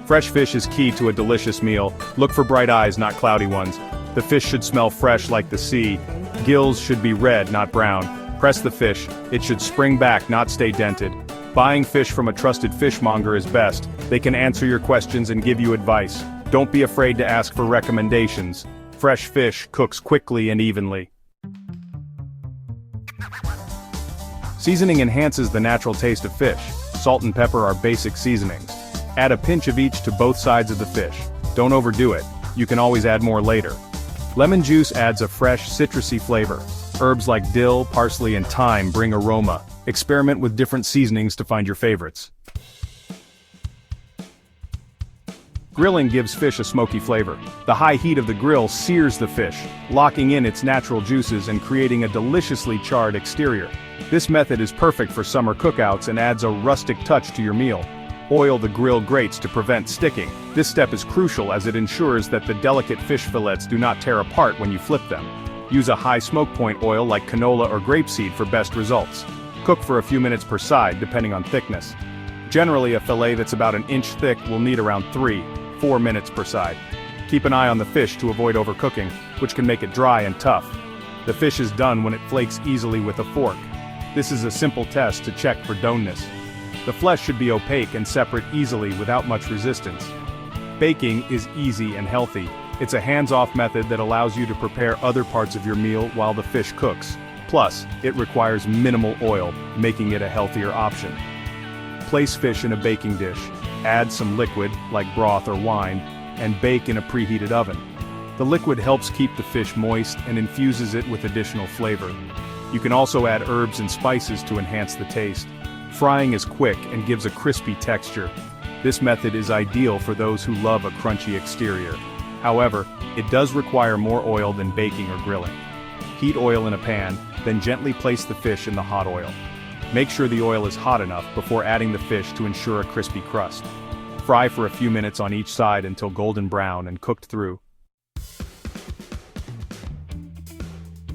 Fresh fish is key to a delicious meal. Look for bright eyes, not cloudy ones. The fish should smell fresh like the sea. Gills should be red, not brown. Press the fish. It should spring back, not stay dented. Buying fish from a trusted fishmonger is best. They can answer your questions and give you advice. Don't be afraid to ask for recommendations. Fresh fish cooks quickly and evenly. Seasoning enhances the natural taste of fish. Salt and pepper are basic seasonings. Add a pinch of each to both sides of the fish. Don't overdo it. You can always add more later. Lemon juice adds a fresh, citrusy flavor. Herbs like dill, parsley, and thyme bring aroma. Experiment with different seasonings to find your favorites. Grilling gives fish a smoky flavor. The high heat of the grill sears the fish, locking in its natural juices and creating a deliciously charred exterior. This method is perfect for summer cookouts and adds a rustic touch to your meal. Oil the grill grates to prevent sticking. This step is crucial as it ensures that the delicate fish fillets do not tear apart when you flip them. Use a high smoke point oil like canola or grapeseed for best results. Cook for a few minutes per side depending on thickness. Generally, a fillet that's about an inch thick will need around 3-4 minutes per side. Keep an eye on the fish to avoid overcooking, which can make it dry and tough. The fish is done when it flakes easily with a fork. This is a simple test to check for doneness. The flesh should be opaque and separate easily without much resistance. Baking is easy and healthy. It's a hands-off method that allows you to prepare other parts of your meal while the fish cooks. Plus, it requires minimal oil, making it a healthier option. Place fish in a baking dish. Add some liquid, like broth or wine, and bake in a preheated oven. The liquid helps keep the fish moist and infuses it with additional flavor. You can also add herbs and spices to enhance the taste. Frying is quick and gives a crispy texture. This method is ideal for those who love a crunchy exterior. However, it does require more oil than baking or grilling. Heat oil in a pan, then gently place the fish in the hot oil. Make sure the oil is hot enough before adding the fish to ensure a crispy crust. Fry for a few minutes on each side until golden brown and cooked through.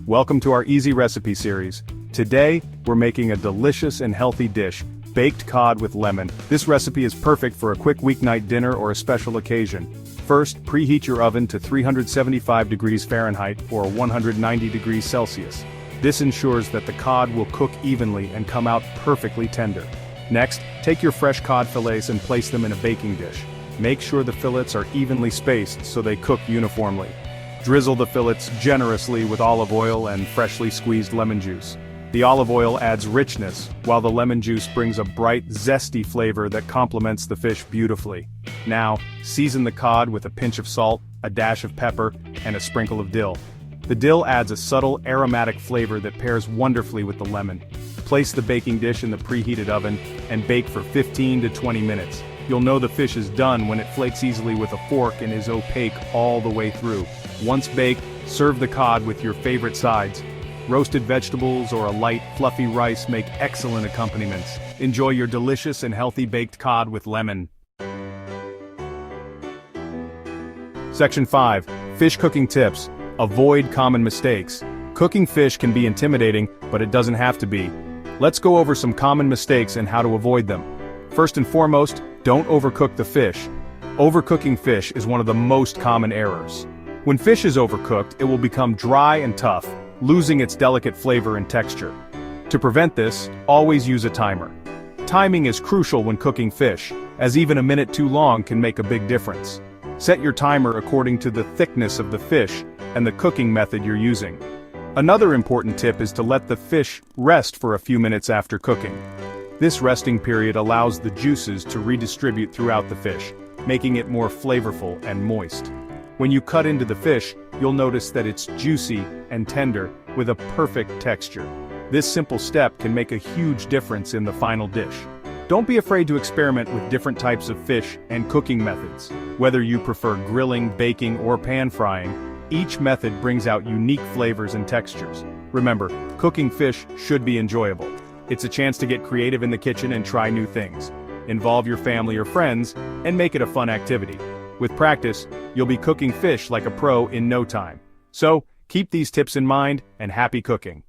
Welcome to our easy recipe series. Today, we're making a delicious and healthy dish, baked cod with lemon. This recipe is perfect for a quick weeknight dinner or a special occasion. First, preheat your oven to 375 degrees Fahrenheit or 190 degrees Celsius. This ensures that the cod will cook evenly and come out perfectly tender. Next, take your fresh cod fillets and place them in a baking dish. Make sure the fillets are evenly spaced so they cook uniformly. Drizzle the fillets generously with olive oil and freshly squeezed lemon juice. The olive oil adds richness, while the lemon juice brings a bright, zesty flavor that complements the fish beautifully. Now, season the cod with a pinch of salt, a dash of pepper, and a sprinkle of dill. The dill adds a subtle, aromatic flavor that pairs wonderfully with the lemon. Place the baking dish in the preheated oven and bake for 15 to 20 minutes. You'll know the fish is done when it flakes easily with a fork and is opaque all the way through. Once baked, serve the cod with your favorite sides. Roasted vegetables or a light, fluffy rice make excellent accompaniments. Enjoy your delicious and healthy baked cod with lemon. Section 5. Fish cooking tips. Avoid common mistakes. Cooking fish can be intimidating, but it doesn't have to be. Let's go over some common mistakes and how to avoid them. First and foremost, don't overcook the fish. Overcooking fish is one of the most common errors. When fish is overcooked, it will become dry and tough, losing its delicate flavor and texture. To prevent this, always use a timer. Timing is crucial when cooking fish, as even a minute too long can make a big difference. Set your timer according to the thickness of the fish and the cooking method you're using. Another important tip is to let the fish rest for a few minutes after cooking. This resting period allows the juices to redistribute throughout the fish, making it more flavorful and moist. When you cut into the fish, you'll notice that it's juicy and tender, with a perfect texture. This simple step can make a huge difference in the final dish. Don't be afraid to experiment with different types of fish and cooking methods. Whether you prefer grilling, baking, or pan frying, each method brings out unique flavors and textures. Remember, cooking fish should be enjoyable. It's a chance to get creative in the kitchen and try new things. Involve your family or friends, and make it a fun activity. With practice, you'll be cooking fish like a pro in no time. So, keep these tips in mind, and happy cooking.